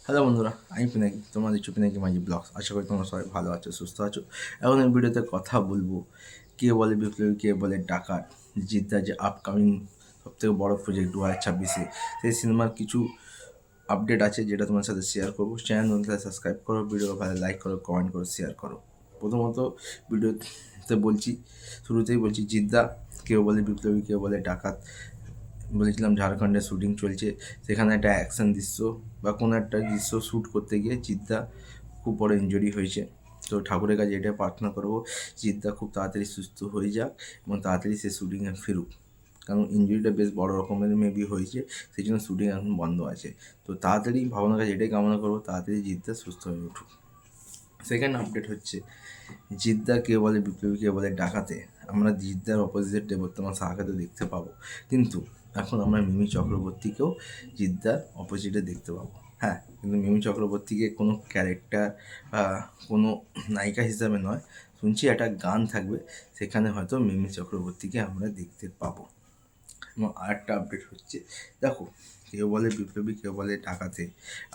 Hello বন্ধুরা, আমি পিনাকি, তোমাদের দিচ্ছি পিনাকি মাঝি ব্লগস। আশা করি তোমরা সবাই ভালো আছো, সুস্থ আছো। এখন এই ভিডিওতে কথা বলবো কে বলে বিপ্লবী, কে বলে ডাকাত। জিদ্দার যে আপকামিং সবথেকে বড় প্রজেক্ট 2026-এ, সেই সিনেমার কিছু আপডেট আছে যেটা তোমার সাথে শেয়ার করবো। চ্যানেল নতুন সাবস্ক্রাইব করো, ভিডিও ভালো লাইক করো, কমেন্ট করো, শেয়ার করো। প্রথমত ভিডিওতে বলছি, শুরুতেই বলছি, জিদ্দা কেউ বলে বিপ্লবী, কেউ বলে ডাকাত। বলেছিলাম ঝাড়খণ্ডে শ্যুটিং চলছে, সেখানে একটা অ্যাকশন দৃশ্য বা কোনো একটা দৃশ্য শ্যুট করতে গিয়ে জিদ্দা খুব বড় ইনজুরি হয়েছে। তো ঠাকুরের কাছে এটা প্রার্থনা করবো, জিদ্দা খুব তাড়াতাড়ি সুস্থ হয়ে যাক এবং তাড়াতাড়ি সে শ্যুটিংয়ে ফিরুক। কারণ ইনজুরিটা বেশ বড় রকমের মেবি হয়েছে, সেই জন্য শ্যুটিং এখন বন্ধ আছে। তো তাড়াতাড়ি ভাবনার কাছে এটাই কামনা করবো, তাড়াতাড়ি জিদ্দা সুস্থ হয়ে উঠুক। সেকেন্ড আপডেট হচ্ছে, জিদ্দা কে বলে বিপ্লবী, কে বলে ডাকাতে। আমরা জিদ্দার অপোজিট দেবোত্তমা শাহকে দেখতে পাবো, কিন্তু এখন আমরা মিমি চক্রবর্তীকেও জিদ্দার অপোজিটে দেখতে পাবো। হ্যাঁ, কিন্তু মিমি চক্রবর্তীকে কোনো ক্যারেক্টার বা কোনো নায়িকা হিসাবে নয়, শুনছি একটা গান থাকবে, সেখানে হয়তো মিমি চক্রবর্তীকে আমরা দেখতে পাবো। এবং আরেকটা আপডেট হচ্ছে, দেখো, কেউ বলে বিপ্লবী, কেউ বলে ডাকাতে,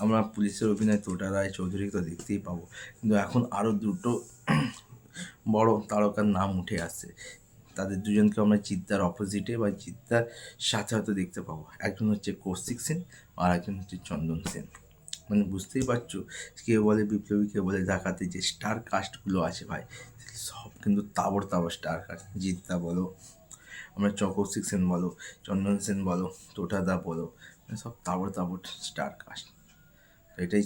আমরা পুলিশের অভিনয় তোটা রায় চৌধুরী তো দেখতেই পাবো, কিন্তু এখন আরও দুটো বড় তারকার নাম উঠে আসছে। তাদের দুজনকে আমরা জিদ্দার অপোজিটে বা জিদ্দার সাথে হয়তো দেখতে পাবো। একজন হচ্ছে কৌশিক সেন আর একজন হচ্ছে চন্দন সেন। মানে বুঝতেই পারছো, কেউ বলে বিপ্লবী, কেউ বলে ডাকাতে, যে স্টার কাস্টগুলো আছে ভাই, সব কিন্তু তাবড় তাবড় স্টার কাস্ট। জিদ্দা বলো, আমরা কৌশিক সেন বলো, চন্দন সেন বলো, তোটাদা বলো, সব তাবড় তাবড় স্টার কাস্ট। তো এটাই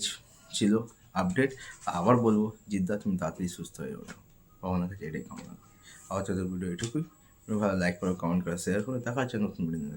ছিল আপডেট। আবার বলবো, জিদ্দা তুমি তাড়াতাড়ি সুস্থ হয়ে ওঠো, ভগবানের কাছে এটাই কামনা করি। আবার তোদের ভিডিও এটুকুই। ভালো লাইক করো, কমেন্ট করো, শেয়ার করো। দেখা হচ্ছে নতুন ভিডিও।